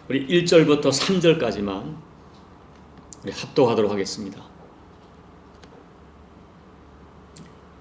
우리 1절부터 3절까지만 우리 합독하도록 하겠습니다.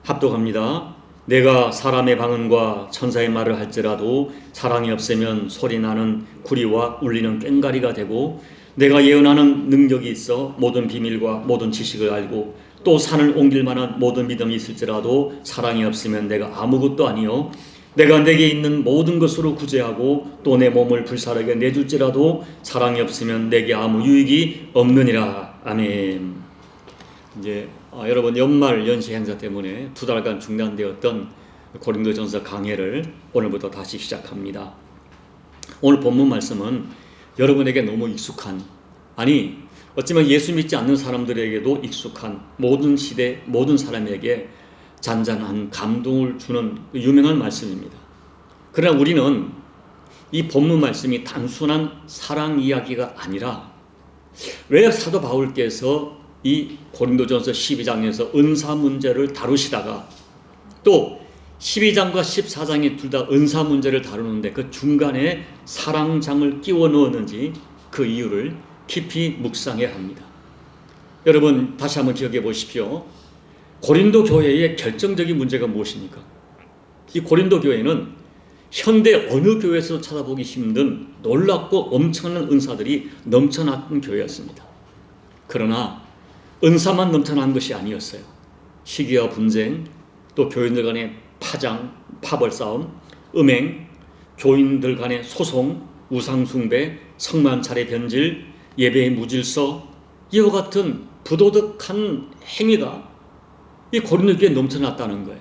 합독합니다. 내가 사람의 방언과 천사의 말을 할지라도 사랑이 없으면 소리나는 구리와 울리는 꽹과리가 되고, 내가 예언하는 능력이 있어 모든 비밀과 모든 지식을 알고 또 산을 옮길 만한 모든 믿음이 있을지라도 사랑이 없으면 내가 아무것도 아니요 내가 내게 있는 모든 것으로 구제하고 또 내 몸을 불사르게 내줄지라도 사랑이 없으면 내게 아무 유익이 없느니라. 아멘. 이제 여러분, 연말 연시 행사 때문에 2달간 중단되었던 고린도전서 강해를 오늘부터 다시 시작합니다. 오늘 본문 말씀은 여러분에게 너무 익숙한, 아니 어쩌면 예수 믿지 않는 사람들에게도 익숙한, 모든 시대 모든 사람에게 잔잔한 감동을 주는 유명한 말씀입니다. 그러나 우리는 이 본문 말씀이 단순한 사랑 이야기가 아니라, 왜 사도 바울께서 이 고린도전서 12장에서 은사 문제를 다루시다가 또 12장과 14장이 둘 다 은사 문제를 다루는데 그 중간에 사랑장을 끼워 넣었는지 그 이유를 깊이 묵상해야 합니다. 여러분, 다시 한번 기억해 보십시오. 고린도 교회의 결정적인 문제가 무엇입니까? 이 고린도 교회는 현대 어느 교회에서도 찾아보기 힘든 놀랍고 엄청난 은사들이 넘쳐났던 교회였습니다. 그러나 은사만 넘쳐난 것이 아니었어요. 시기와 분쟁, 또 교인들 간의 파장, 파벌싸움, 음행, 교인들 간의 소송, 우상숭배, 성만찰의 변질, 예배의 무질서, 이와 같은 부도덕한 행위가 이 고린도 교회에 넘쳐났다는 거예요.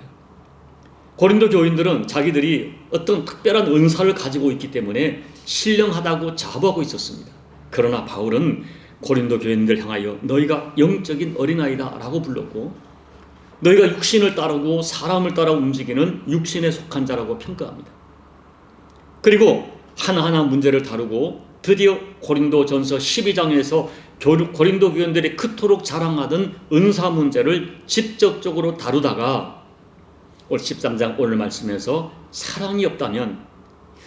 고린도 교인들은 자기들이 어떤 특별한 은사를 가지고 있기 때문에 신령하다고 자부하고 있었습니다. 그러나 바울은 고린도 교인들 향하여 너희가 영적인 어린아이다 라고 불렀고, 너희가 육신을 따르고 사람을 따라 움직이는 육신에 속한 자라고 평가합니다. 그리고 하나하나 문제를 다루고 드디어 고린도전서 12장에서 고린도 교인들이 그토록 자랑하던 은사 문제를 직접적으로 다루다가 오늘 13장 오늘 말씀에서 사랑이 없다면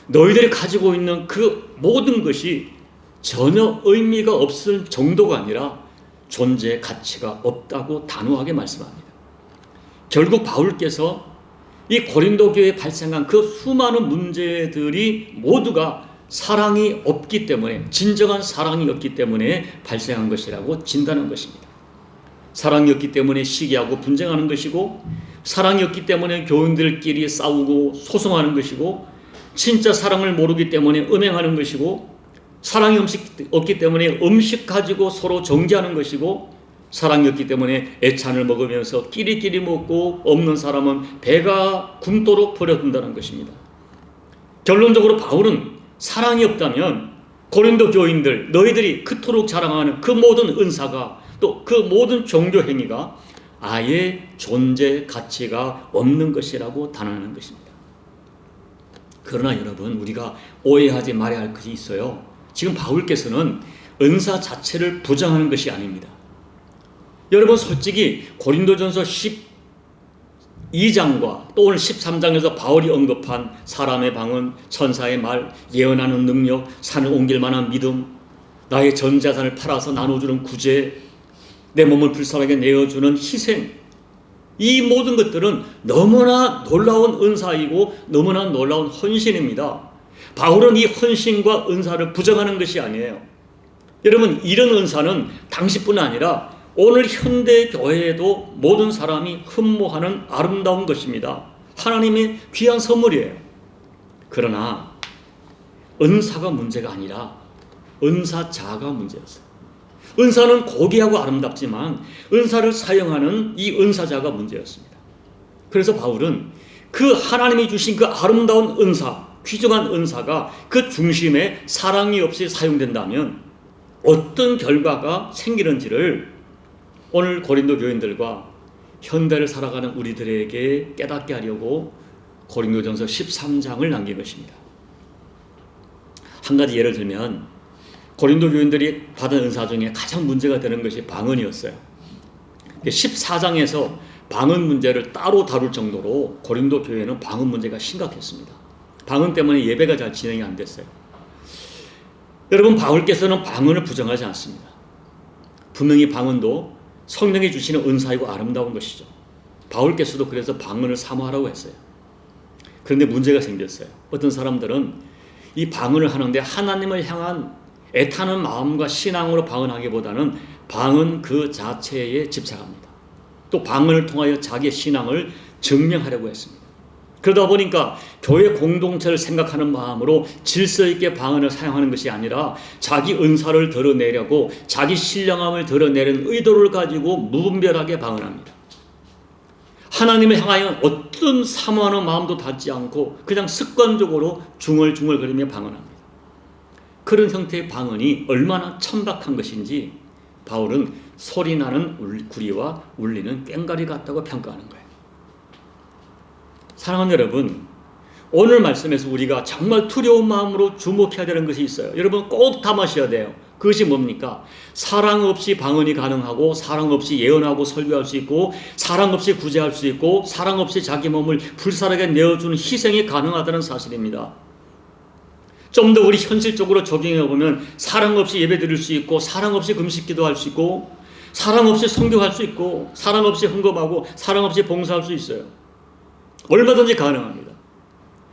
너희들이 가지고 있는 그 모든 것이 전혀 의미가 없을 정도가 아니라 존재의 가치가 없다고 단호하게 말씀합니다. 결국 바울께서 이 고린도 교회에 발생한 그 수많은 문제들이 모두가 사랑이 없기 때문에, 진정한 사랑이 없기 때문에 발생한 것이라고 진단한 것입니다. 사랑이 없기 때문에 시기하고 분쟁하는 것이고, 사랑이 없기 때문에 교인들끼리 싸우고 소송하는 것이고, 진짜 사랑을 모르기 때문에 음행하는 것이고, 사랑이 없기 때문에 음식 가지고 서로 정죄하는 것이고, 사랑이 없기 때문에 애찬을 먹으면서 끼리끼리 먹고 없는 사람은 배가 굶도록 버려둔다는 것입니다. 결론적으로 바울은 사랑이 없다면 고린도 교인들, 너희들이 그토록 자랑하는 그 모든 은사가, 또 그 모든 종교 행위가 아예 존재 가치가 없는 것이라고 단언하는 것입니다. 그러나 여러분, 우리가 오해하지 말아야 할 것이 있어요. 지금 바울께서는 은사 자체를 부정하는 것이 아닙니다. 여러분, 솔직히 고린도전서 12장과 또 오늘 13장에서 바울이 언급한 사람의 방언, 천사의 말, 예언하는 능력, 산을 옮길 만한 믿음, 나의 전 재산을 팔아서 나눠주는 구제, 내 몸을 불쌍하게 내어주는 희생, 이 모든 것들은 너무나 놀라운 은사이고 너무나 놀라운 헌신입니다. 바울은 이 헌신과 은사를 부정하는 것이 아니에요. 여러분, 이런 은사는 당시뿐 아니라 오늘 현대 교회에도 모든 사람이 흠모하는 아름다운 것입니다. 하나님의 귀한 선물이에요. 그러나 은사가 문제가 아니라 은사자가 문제였어요. 은사는 고귀하고 아름답지만 은사를 사용하는 이 은사자가 문제였습니다. 그래서 바울은 그 하나님이 주신 그 아름다운 은사, 귀중한 은사가 그 중심에 사랑이 없이 사용된다면 어떤 결과가 생기는지를 오늘 고린도 교인들과 현대를 살아가는 우리들에게 깨닫게 하려고 고린도전서 13장을 남긴 것입니다. 한 가지 예를 들면 고린도 교인들이 받은 은사 중에 가장 문제가 되는 것이 방언이었어요. 14장에서 방언 문제를 따로 다룰 정도로 고린도 교회는 방언 문제가 심각했습니다. 방언 때문에 예배가 잘 진행이 안 됐어요. 여러분, 바울께서는 방언을 부정하지 않습니다. 분명히 방언도 성령이 주시는 은사이고 아름다운 것이죠. 바울께서도 그래서 방언을 사모하라고 했어요. 그런데 문제가 생겼어요. 어떤 사람들은 이 방언을 하는데 하나님을 향한 애타는 마음과 신앙으로 방언하기보다는 방언 그 자체에 집착합니다. 또 방언을 통하여 자기의 신앙을 증명하려고 했습니다. 그러다 보니까 교회 공동체를 생각하는 마음으로 질서 있게 방언을 사용하는 것이 아니라 자기 은사를 드러내려고 자기 신령함을 드러내는 의도를 가지고 무분별하게 방언합니다. 하나님을 향하여 어떤 사모하는 마음도 닿지 않고 그냥 습관적으로 중얼중얼거리며 방언합니다. 그런 형태의 방언이 얼마나 천박한 것인지 바울은 소리나는 구리와 울리는 꽹과리 같다고 평가하는 거예요. 사랑하는 여러분, 오늘 말씀에서 우리가 정말 두려운 마음으로 주목해야 되는 것이 있어요. 여러분 꼭 담으셔야 돼요. 그것이 뭡니까? 사랑 없이 방언이 가능하고, 사랑 없이 예언하고 설교할 수 있고, 사랑 없이 구제할 수 있고, 사랑 없이 자기 몸을 불살하게 내어주는 희생이 가능하다는 사실입니다. 좀 더 우리 현실적으로 적용해 보면 사랑 없이 예배 드릴 수 있고, 사랑 없이 금식 기도할 수 있고, 사랑 없이 성교할 수 있고, 사랑 없이 헌금하고, 사랑 없이 봉사할 수 있어요. 얼마든지 가능합니다.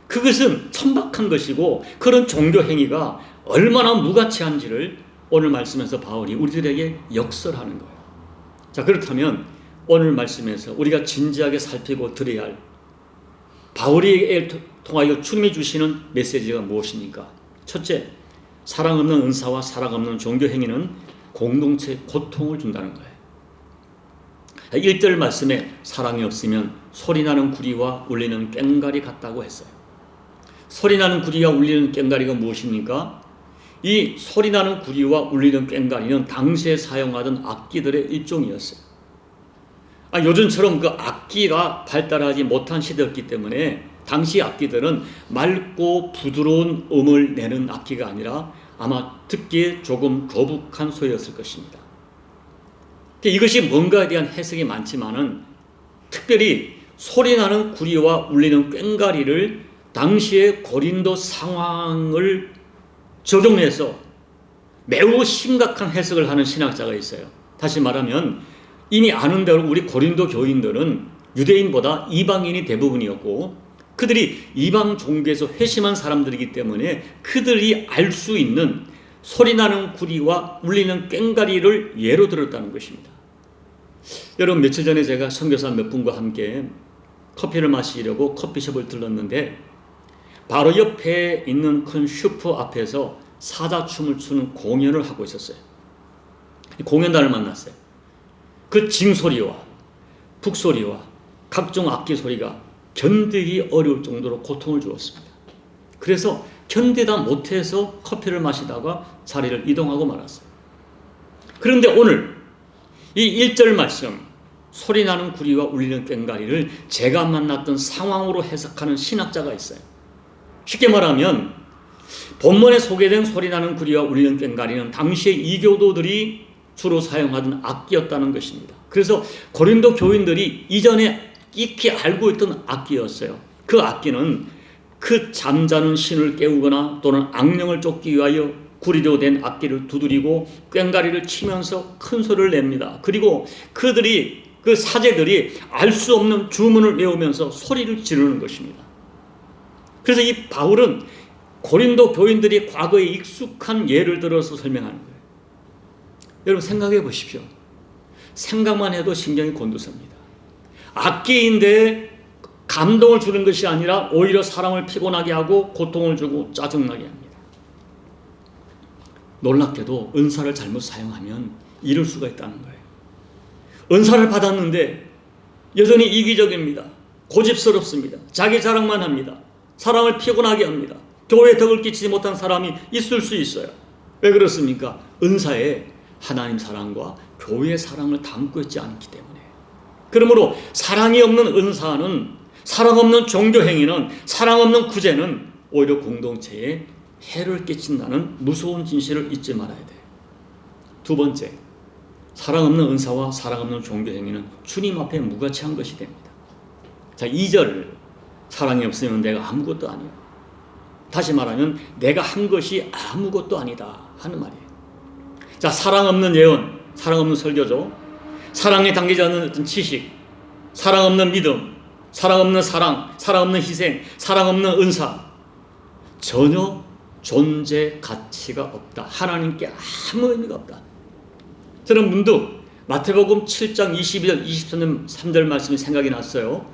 그것은 천박한 것이고 그런 종교 행위가 얼마나 무가치한지를 오늘 말씀에서 바울이 우리들에게 역설하는 거예요. 자, 그렇다면 오늘 말씀에서 우리가 진지하게 살피고 들어야 할 바울이 통하여 주님이 주시는 메시지가 무엇입니까? 첫째, 사랑 없는 은사와 사랑 없는 종교 행위는 공동체에 고통을 준다는 거예요. 1절 말씀에 사랑이 없으면 소리나는 구리와 울리는 꽹과리 같다고 했어요. 소리나는 구리와 울리는 꽹과리가 무엇입니까? 이 소리나는 구리와 울리는 꽹과리는 당시에 사용하던 악기들의 일종이었어요. 요즘처럼 그 악기가 발달하지 못한 시대였기 때문에 당시 악기들은 맑고 부드러운 음을 내는 악기가 아니라 아마 듣기에 조금 거북한 소리였을 것입니다. 이것이 뭔가에 대한 해석이 많지만은 특별히 소리나는 구리와 울리는 꽹과리를 당시의 고린도 상황을 적용해서 매우 심각한 해석을 하는 신학자가 있어요. 다시 말하면 이미 아는 대로 우리 고린도 교인들은 유대인보다 이방인이 대부분이었고 그들이 이방 종교에서 회심한 사람들이기 때문에 그들이 알 수 있는 소리나는 구리와 울리는 꽹과리를 예로 들었다는 것입니다. 여러분, 며칠 전에 제가 선교사 몇 분과 함께 커피를 마시려고 커피숍을 들렀는데 바로 옆에 있는 큰 슈퍼 앞에서 사자춤을 추는 공연을 하고 있었어요. 공연단을 만났어요. 그 징소리와 북소리와 각종 악기 소리가 견디기 어려울 정도로 고통을 주었습니다. 그래서 견디다 못해서 커피를 마시다가 자리를 이동하고 말았어요. 그런데 오늘 이 1절 말씀 소리나는 구리와 울리는 꽹과리를 제가 만났던 상황으로 해석하는 신학자가 있어요. 쉽게 말하면 본문에 소개된 소리나는 구리와 울리는 꽹과리는 당시의 이교도들이 주로 사용하던 악기였다는 것입니다. 그래서 고린도 교인들이 이전에 익히 알고 있던 악기였어요. 그 악기는 그 잠자는 신을 깨우거나 또는 악령을 쫓기 위하여 구리로 된 악기를 두드리고 꽹과리를 치면서 큰 소리를 냅니다. 그리고 그 사제들이 알 수 없는 주문을 외우면서 소리를 지르는 것입니다. 그래서 이 바울은 고린도 교인들이 과거에 익숙한 예를 들어서 설명하는 거예요. 여러분 생각해 보십시오. 생각만 해도 심장이 곤두섭니다. 악기인데 감동을 주는 것이 아니라 오히려 사람을 피곤하게 하고 고통을 주고 짜증나게 합니다. 놀랍게도 은사를 잘못 사용하면 이럴 수가 있다는 거예요. 은사를 받았는데 여전히 이기적입니다. 고집스럽습니다. 자기 자랑만 합니다. 사람을 피곤하게 합니다. 교회에 덕을 끼치지 못한 사람이 있을 수 있어요. 왜 그렇습니까? 은사에 하나님 사랑과 교회의 사랑을 담고 있지 않기 때문에. 그러므로 사랑이 없는 은사는, 사랑 없는 종교 행위는, 사랑 없는 구제는 오히려 공동체에 해를 끼친다는 무서운 진실을 잊지 말아야 돼요. 두 번째, 사랑 없는 은사와 사랑 없는 종교 행위는 주님 앞에 무가치한 것이 됩니다. 자, 2절 사랑이 없으면 내가 아무것도 아니야. 다시 말하면 내가 한 것이 아무것도 아니다 하는 말이에요. 자, 사랑 없는 예언, 사랑 없는 설교죠. 사랑에 담기지 않는 어떤 지식, 사랑 없는 믿음, 사랑 없는 사랑, 사랑 없는 희생, 사랑 없는 은사, 전혀 존재 가치가 없다. 하나님께 아무 의미가 없다. 저는 문득 마태복음 7장 22절 23절 말씀이 생각이 났어요.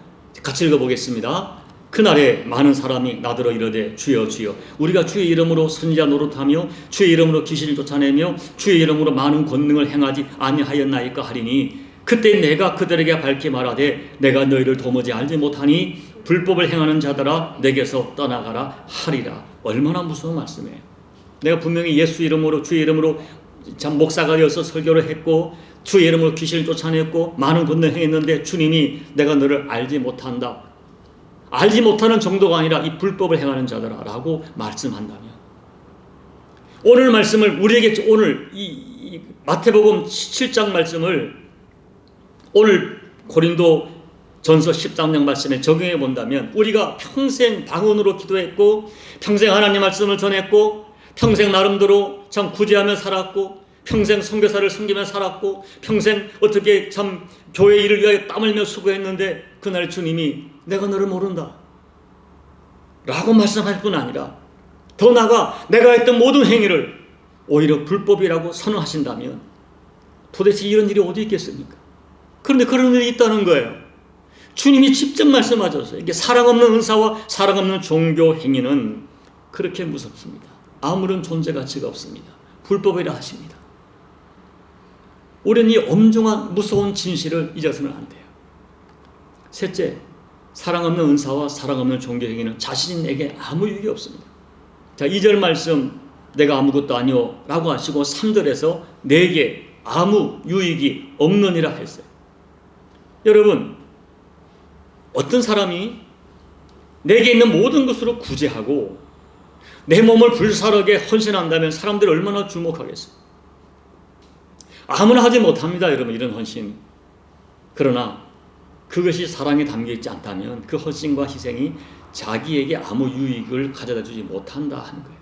같이 읽어보겠습니다. 그날에 많은 사람이 나더러 이르되 주여 주여 우리가 주의 이름으로 선지자 노릇하며 주의 이름으로 귀신을 쫓아내며 주의 이름으로 많은 권능을 행하지 아니하였나이까 하리니 그때 내가 그들에게 밝히 말하되 내가 너희를 도무지 알지 못하니 불법을 행하는 자들아 내게서 떠나가라 하리라. 얼마나 무서운 말씀이에요. 내가 분명히 예수 이름으로 주의 이름으로 참 목사가 되어서 설교를 했고 주의 이름으로 귀신을 쫓아냈고 많은 권능을 행했는데 주님이 내가 너를 알지 못한다. 알지 못하는 정도가 아니라 이 불법을 행하는 자들아 라고 말씀한다면 오늘 말씀을 우리에게 오늘 이 마태복음 7장 말씀을 오늘 고린도 전서 13장 말씀에 적용해 본다면 우리가 평생 방언으로 기도했고 평생 하나님 말씀을 전했고 평생 나름대로 참 구제하며 살았고 평생 선교사를 섬기며 살았고 평생 어떻게 참 교회 일을 위하여 땀 흘며 수고했는데 그날 주님이 내가 너를 모른다 라고 말씀할 뿐 아니라 더 나아가 내가 했던 모든 행위를 오히려 불법이라고 선언하신다면 도대체 이런 일이 어디 있겠습니까? 그런데 그런 일이 있다는 거예요. 주님이 직접 말씀하셨어요. 이게 사랑 없는 은사와 사랑 없는 종교 행위는 그렇게 무섭습니다. 아무런 존재 가치가 없습니다. 불법이라 하십니다. 우리는 이 엄중한 무서운 진실을 잊어서는 안 돼요. 셋째, 사랑 없는 은사와 사랑 없는 종교 행위는 자신에게 아무 유익이 없습니다. 자, 2절 말씀 내가 아무것도 아니오 라고 하시고 3절에서 내게 아무 유익이 없느니라 했어요. 여러분, 어떤 사람이 내게 있는 모든 것으로 구제하고 내 몸을 불사르게 헌신한다면 사람들이 얼마나 주목하겠어요. 아무나 하지 못합니다, 여러분, 이런 헌신. 그러나 그것이 사랑에 담겨있지 않다면 그 헌신과 희생이 자기에게 아무 유익을 가져다 주지 못한다 하는 거예요.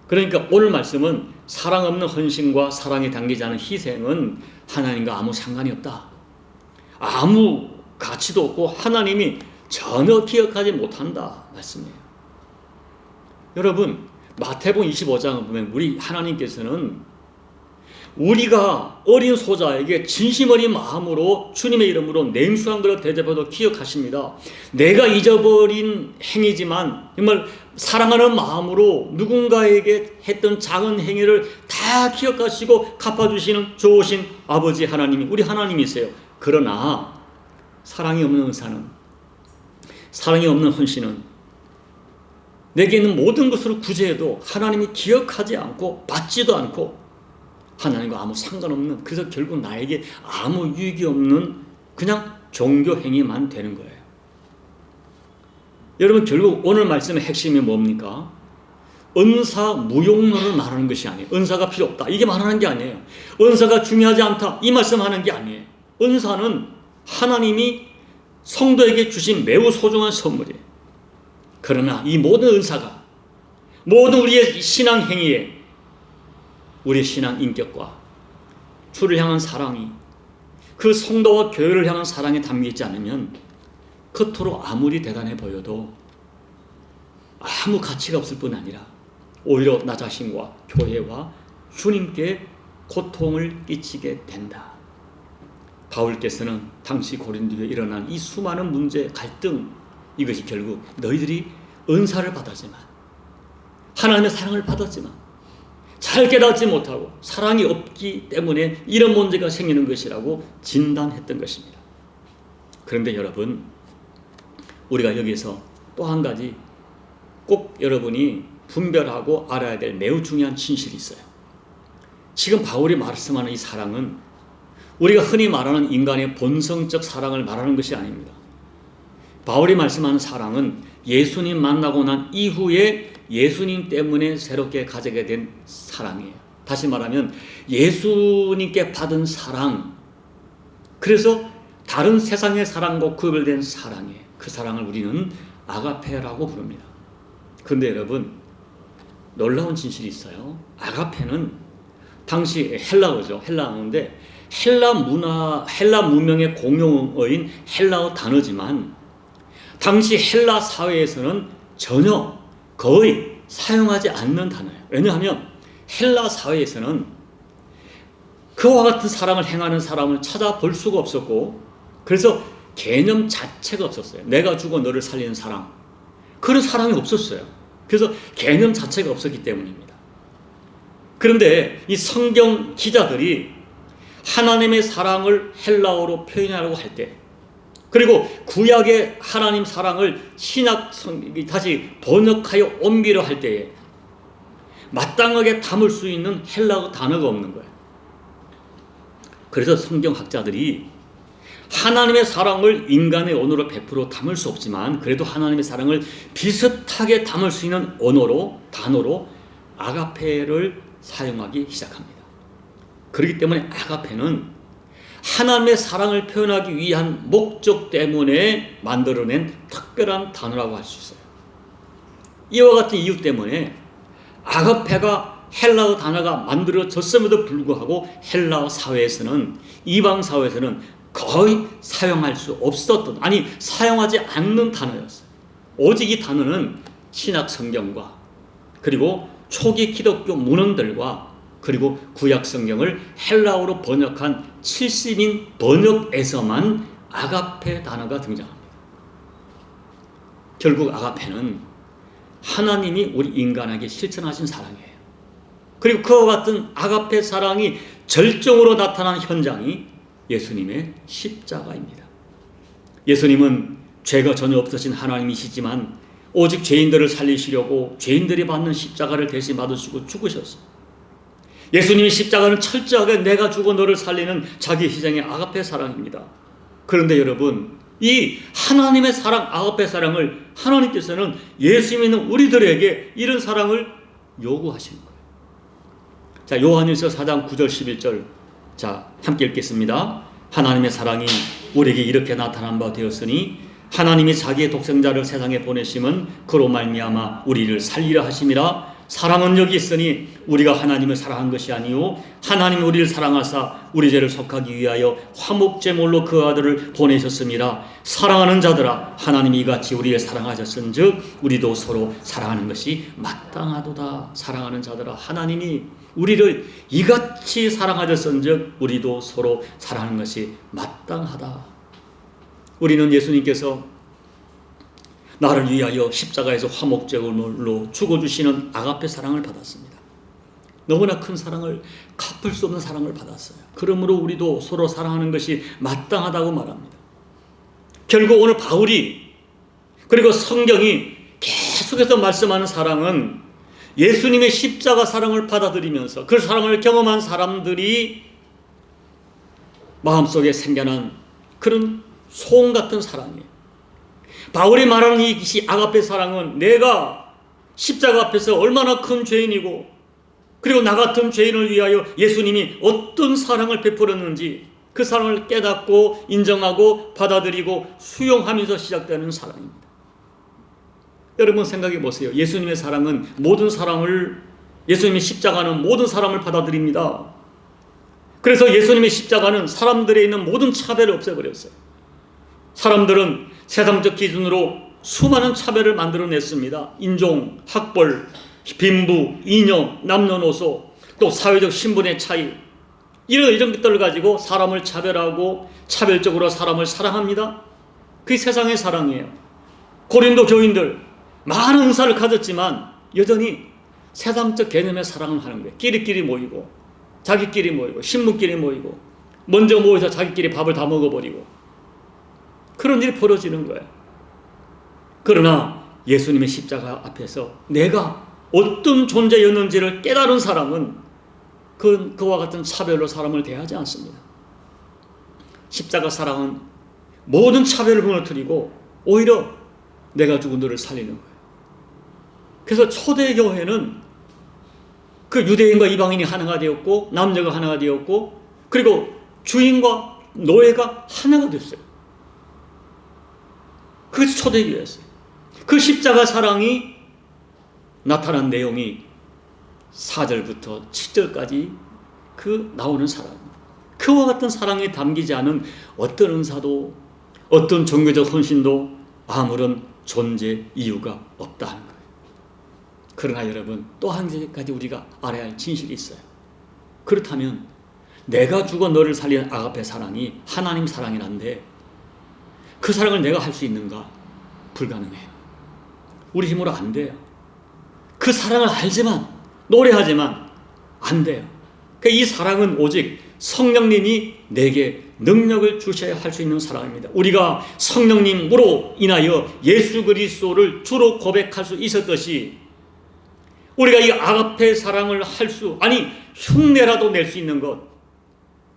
그러니까 오늘 말씀은 사랑 없는 헌신과 사랑에 담기지 않은 희생은 하나님과 아무 상관이 없다. 아무 가치도 없고 하나님이 전혀 기억하지 못한다 말씀이에요. 여러분, 마태복음 25장을 보면 우리 하나님께서는 우리가 어린 소자에게 진심 어린 마음으로 주님의 이름으로 냉수한 것을 대접해도 기억하십니다. 내가 잊어버린 행위지만 정말 사랑하는 마음으로 누군가에게 했던 작은 행위를 다 기억하시고 갚아주시는 좋으신 아버지 하나님이 우리 하나님이세요. 그러나 사랑이 없는 은사는, 사랑이 없는 헌신은 내게 있는 모든 것으로 구제해도 하나님이 기억하지 않고 받지도 않고 하나님과 아무 상관없는, 그래서 결국 나에게 아무 유익이 없는 그냥 종교 행위만 되는 거예요. 여러분, 결국 오늘 말씀의 핵심이 뭡니까? 은사 무용론을 말하는 것이 아니에요. 은사가 필요 없다 이게 말하는 게 아니에요. 은사가 중요하지 않다 이 말씀하는 게 아니에요. 은사는 하나님이 성도에게 주신 매우 소중한 선물이에요. 그러나 이 모든 은사가, 모든 우리의 신앙 행위에 우리의 신앙 인격과 주를 향한 사랑이, 그 성도와 교회를 향한 사랑이 담겨있지 않으면 겉으로 아무리 대단해 보여도 아무 가치가 없을 뿐 아니라 오히려 나 자신과 교회와 주님께 고통을 끼치게 된다. 바울께서는 당시 고린도에 일어난 이 수많은 문제, 갈등, 이것이 결국 너희들이 은사를 받았지만, 하나님의 사랑을 받았지만 잘 깨닫지 못하고 사랑이 없기 때문에 이런 문제가 생기는 것이라고 진단했던 것입니다. 그런데 여러분, 우리가 여기서 또 한 가지 꼭 여러분이 분별하고 알아야 될 매우 중요한 진실이 있어요. 지금 바울이 말씀하는 이 사랑은 우리가 흔히 말하는 인간의 본성적 사랑을 말하는 것이 아닙니다. 바울이 말씀하는 사랑은 예수님 만나고 난 이후에 예수님 때문에 새롭게 가지게 된 사랑이에요. 다시 말하면 예수님께 받은 사랑, 그래서 다른 세상의 사랑과 구별된 사랑이에요. 그 사랑을 우리는 아가페라고 부릅니다. 그런데 여러분, 놀라운 진실이 있어요. 아가페는 당시 헬라어죠. 헬라어인데 헬라 문화, 헬라 문명의 공용어인 헬라어 단어지만 당시 헬라 사회에서는 전혀 거의 사용하지 않는 단어예요. 왜냐하면 헬라 사회에서는 그와 같은 사랑을 행하는 사람을 찾아볼 수가 없었고, 그래서 개념 자체가 없었어요. 내가 죽어 너를 살리는 사랑, 그런 사랑이 없었어요. 그래서 개념 자체가 없었기 때문입니다. 그런데 이 성경 기자들이 하나님의 사랑을 헬라어로 표현하려고 할 때, 그리고 구약의 하나님 사랑을 신약 다시 번역하여 옮기려 할 때에 마땅하게 담을 수 있는 헬라어 단어가 없는 거예요. 그래서 성경학자들이 하나님의 사랑을 인간의 언어로 100% 담을 수 없지만 그래도 하나님의 사랑을 비슷하게 담을 수 있는 언어로, 단어로 아가페를 사용하기 시작합니다. 그렇기 때문에 아가페는 하나님의 사랑을 표현하기 위한 목적 때문에 만들어낸 특별한 단어라고 할 수 있어요. 이와 같은 이유 때문에 아가페가 헬라어 단어가 만들어졌음에도 불구하고 헬라어 사회에서는, 이방 사회에서는 거의 사용할 수 없었던, 아니 사용하지 않는 단어였어요. 오직 이 단어는 신약 성경과 그리고 초기 기독교 문헌들과 그리고 구약 성경을 헬라어로 번역한 70인 번역에서만 아가페 단어가 등장합니다. 결국 아가페는 하나님이 우리 인간에게 실천하신 사랑이에요. 그리고 그와 같은 아가페 사랑이 절정으로 나타난 현장이 예수님의 십자가입니다. 예수님은 죄가 전혀 없으신 하나님이시지만 오직 죄인들을 살리시려고 죄인들이 받는 십자가를 대신 받으시고 죽으셨어요. 예수님의 십자가는 철저하게 내가 죽어 너를 살리는 자기 희생의 아가페 사랑입니다. 그런데 여러분, 이 하나님의 사랑, 아가페 사랑을 하나님께서는 예수 믿는 우리들에게 이런 사랑을 요구하시는 거예요. 자, 요한일서 4장 9절 11절, 자, 함께 읽겠습니다. 하나님의 사랑이 우리에게 이렇게 나타난 바 되었으니 하나님이 자기의 독생자를 세상에 보내심은 그로 말미암아 우리를 살리려 하심이라. 사랑은 여기 있으니 우리가 하나님을 사랑한 것이 아니요 하나님이 우리를 사랑하사 우리 죄를 속하기 위하여 화목제물로 그 아들을 보내셨음이라. 사랑하는 자들아, 하나님이 이같이 우리를 사랑하셨은즉 우리도 서로 사랑하는 것이 마땅하도다. 사랑하는 자들아, 하나님이 우리를 이같이 사랑하셨은즉 우리도 서로 사랑하는 것이 마땅하다. 우리는 예수님께서 나를 위하여 십자가에서 화목제물로 죽어주시는 아가페 사랑을 받았습니다. 너무나 큰 사랑을, 갚을 수 없는 사랑을 받았어요. 그러므로 우리도 서로 사랑하는 것이 마땅하다고 말합니다. 결국 오늘 바울이, 그리고 성경이 계속해서 말씀하는 사랑은 예수님의 십자가 사랑을 받아들이면서 그 사랑을 경험한 사람들이 마음속에 생겨난 그런 소원 같은 사랑이에요. 바울이 말하는 이 아가페 사랑은 내가 십자가 앞에서 얼마나 큰 죄인이고 그리고 나 같은 죄인을 위하여 예수님이 어떤 사랑을 베풀었는지 그 사랑을 깨닫고 인정하고 받아들이고 수용하면서 시작되는 사랑입니다. 여러분 생각해 보세요. 예수님의 사랑은 모든 사랑을, 예수님의 십자가는 모든 사람을 받아들입니다. 그래서 예수님의 십자가는 사람들에 있는 모든 차별을 없애버렸어요. 사람들은 세상적 기준으로 수많은 차별을 만들어냈습니다. 인종, 학벌, 빈부, 이념, 남녀노소, 또 사회적 신분의 차이, 이런 것들을 가지고 사람을 차별하고 차별적으로 사람을 사랑합니다. 그게 세상의 사랑이에요. 고린도 교인들 많은 은사를 가졌지만 여전히 세상적 개념의 사랑을 하는 거예요. 끼리끼리 모이고 자기끼리 모이고 신문끼리 모이고 먼저 모여서 자기끼리 밥을 다 먹어버리고 그런 일이 벌어지는 거예요. 그러나 예수님의 십자가 앞에서 내가 어떤 존재였는지를 깨달은 사람은 그와 같은 차별로 사람을 대하지 않습니다. 십자가 사랑은 모든 차별을 무너뜨리고 오히려 내가 죽은 너를 살리는 거예요. 그래서 초대교회는 그 유대인과 이방인이 하나가 되었고 남녀가 하나가 되었고 그리고 주인과 노예가 하나가 됐어요. 그것이 초대교회였어요. 그 십자가 사랑이 나타난 내용이 4절부터 7절까지 그 나오는 사랑, 그와 같은 사랑에 담기지 않은 어떤 은사도 어떤 종교적 헌신도 아무런 존재 이유가 없다는 거예요. 그러나 여러분, 또 한 가지 우리가 알아야 할 진실이 있어요. 그렇다면 내가 죽어 너를 살리는 아가페 사랑이 하나님 사랑이란데 그 사랑을 내가 할 수 있는가? 불가능해요. 우리 힘으로 안 돼요. 그 사랑을 알지만, 노래하지만 안 돼요. 이 사랑은 오직 성령님이 내게 능력을 주셔야 할 수 있는 사랑입니다. 우리가 성령님으로 인하여 예수 그리스도를 주로 고백할 수 있었듯이 우리가 이 아가페 사랑을 흉내라도 낼 수 있는 것,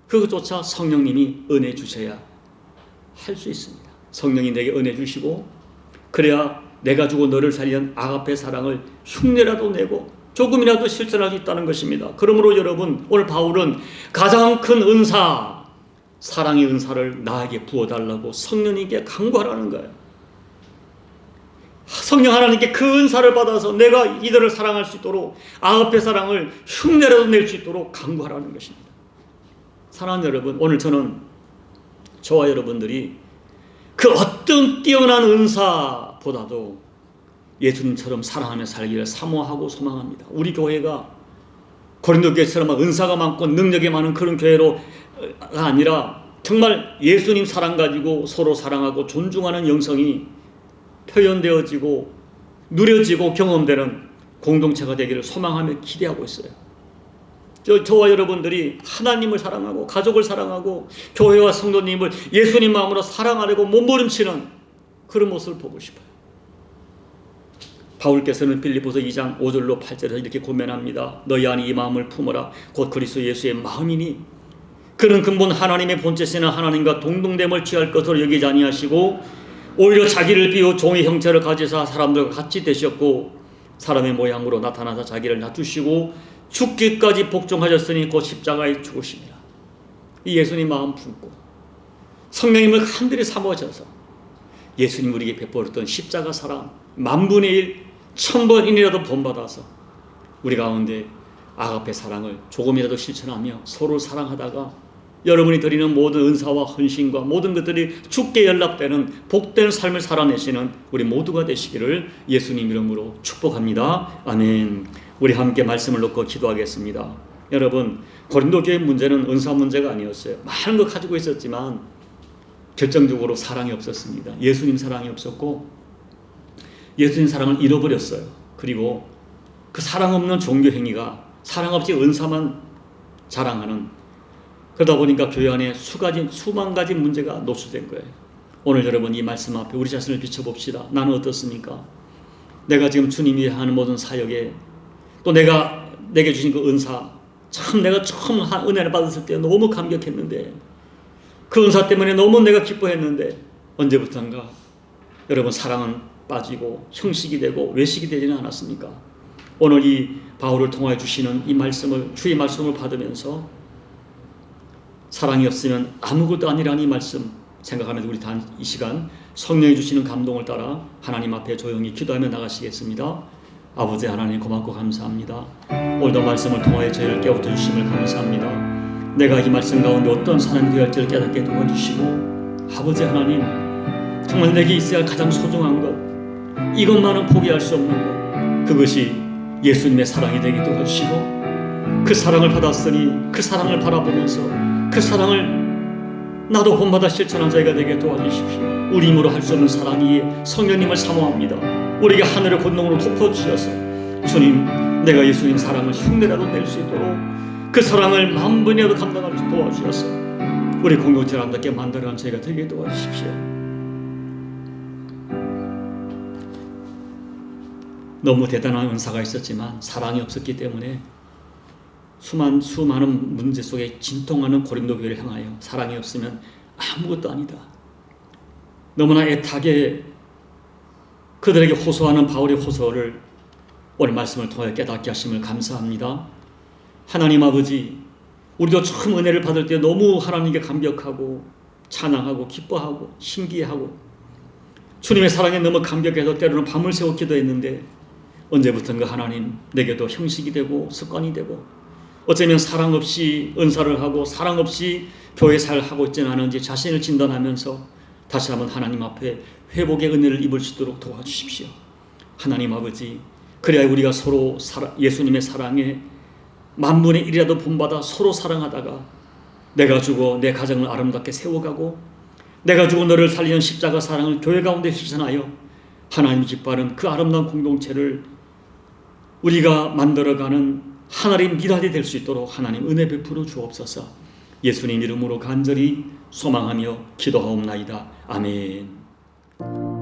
그것조차 성령님이 은혜 주셔야 할 수 있습니다. 성령이 내게 은혜 주시고 그래야 내가 주고 너를 살리는 아가페 사랑을 흉내라도 내고 조금이라도 실천할 수 있다는 것입니다. 그러므로 여러분, 오늘 바울은 가장 큰 은사, 사랑의 은사를 나에게 부어달라고 성령님께 간구하라는 거예요. 성령 하나님께 그 은사를 받아서 내가 이들을 사랑할 수 있도록, 아가페 사랑을 흉내라도 낼 수 있도록 간구하라는 것입니다. 사랑하는 여러분, 오늘 저와 여러분들이 그 어떤 뛰어난 은사보다도 예수님처럼 사랑하며 살기를 사모하고 소망합니다. 우리 교회가 고린도 교회처럼 은사가 많고 능력이 많은 그런 교회로가 아니라 정말 예수님 사랑 가지고 서로 사랑하고 존중하는 영성이 표현되어지고 누려지고 경험되는 공동체가 되기를 소망하며 기대하고 있어요. 저와 여러분들이 하나님을 사랑하고 가족을 사랑하고 교회와 성도님을 예수님 마음으로 사랑하려고 몸부림치는 그런 모습을 보고 싶어요. 바울께서는 빌립보서 2장 5절로 8절에서 이렇게 고면합니다. 너희 안에 이 마음을 품어라. 곧 그리스도 예수의 마음이니 그는 근본 하나님의 본체시나 하나님과 동등됨을 취할 것으로 여기지 아니하시고 오히려 자기를 비워 종의 형체를 가지사 사람들과 같이 되셨고 사람의 모양으로 나타나서 자기를 낮추시고 죽기까지 복종하셨으니 곧 십자가에 죽으십니다. 이 예수님 마음 품고 성령님을 간절히 사모하셔서 예수님 우리에게 베풀었던 십자가 사랑 10,000분의 1, 1000번이라도 본받아서 우리 가운데 아가페 사랑을 조금이라도 실천하며 서로 사랑하다가 여러분이 드리는 모든 은사와 헌신과 모든 것들이 주께 연락되는 복된 삶을 살아내시는 우리 모두가 되시기를 예수님 이름으로 축복합니다. 아멘. 우리 함께 말씀을 놓고 기도하겠습니다. 여러분, 고린도 교회 문제는 은사 문제가 아니었어요. 많은 거 가지고 있었지만 결정적으로 사랑이 없었습니다. 예수님 사랑이 없었고 예수님 사랑을 잃어버렸어요. 그리고 그 사랑 없는 종교 행위가 사랑 없이 은사만 자랑하는, 그러다 보니까 교회 안에 수만 가지 문제가 노출된 거예요. 오늘 여러분 이 말씀 앞에 우리 자신을 비춰봅시다. 나는 어떻습니까? 내가 지금 주님이 하는 모든 사역에 또 내가 내게 주신 그 은사, 참 내가 처음 은혜를 받았을 때 너무 감격했는데 그 은사 때문에 너무 내가 기뻐했는데 언제부턴가 여러분 사랑은 빠지고 형식이 되고 외식이 되지는 않았습니까? 오늘 이 바울을 통하여 주시는 이 말씀을, 주의 말씀을 받으면서 사랑이 없으면 아무것도 아니라는 이 말씀 생각하면서 우리 이 시간 성령이 주시는 감동을 따라 하나님 앞에 조용히 기도하며 나가시겠습니다. 아버지 하나님 고맙고 감사합니다. 오늘도 말씀을 통하여 저희를 깨우쳐 주심을 감사합니다. 내가 이 말씀 가운데 어떤 사람이 되었지를 깨닫게 도와주시고 아버지 하나님 정말 내게 있어야 할 가장 소중한 것, 이것만은 포기할 수 없는 것, 그것이 예수님의 사랑이 되게 도와주시고 그 사랑을 받았으니 그 사랑을 바라보면서 그 사랑을 나도 본받아 실천한 자가 되게 도와주십시오. 우리 힘으로 할 수 없는 사랑이 성령님을 사모합니다. 우리에게 하늘의 권능으로 덮어주셔서 주님, 내가 예수님 사랑을 흉내라도 낼 수 있도록 그 사랑을 10,000번이라도 감당할 수 도와주셔서 우리 공동체를 아름답게 만들어가는 저희가 되게 도와주십시오. 너무 대단한 은사가 있었지만 사랑이 없었기 때문에 수많은 문제 속에 진통하는 고린도 교회를 향하여 사랑이 없으면 아무것도 아니다. 너무나 애타게 그들에게 호소하는 바울의 호소를 오늘 말씀을 통하여 깨닫게 하심을 감사합니다. 하나님 아버지, 우리도 처음 은혜를 받을 때 너무 하나님께 감격하고 찬양하고 기뻐하고 신기해하고 주님의 사랑에 너무 감격해서 때로는 밤을 새워 기도했는데 언제부턴가 하나님 내게도 형식이 되고 습관이 되고 어쩌면 사랑 없이 은사를 하고 사랑 없이 교회 살 하고 있지는 않은지 자신을 진단하면서 다시 한번 하나님 앞에 회복의 은혜를 입을 수 있도록 도와주십시오. 하나님 아버지, 그래야 우리가 서로 예수님의 사랑에 만분의 1이라도 본받아 서로 사랑하다가 내가 죽어 내 가정을 아름답게 세워가고 내가 죽어 너를 살리는 십자가 사랑을 교회 가운데 실천하여 하나님 기뻐하는 그 아름다운 공동체를 우리가 만들어가는 하나님 미랄이 될 수 있도록 하나님 은혜 베풀어 주옵소서. 예수님 이름으로 간절히 소망하며 기도하옵나이다. 아멘.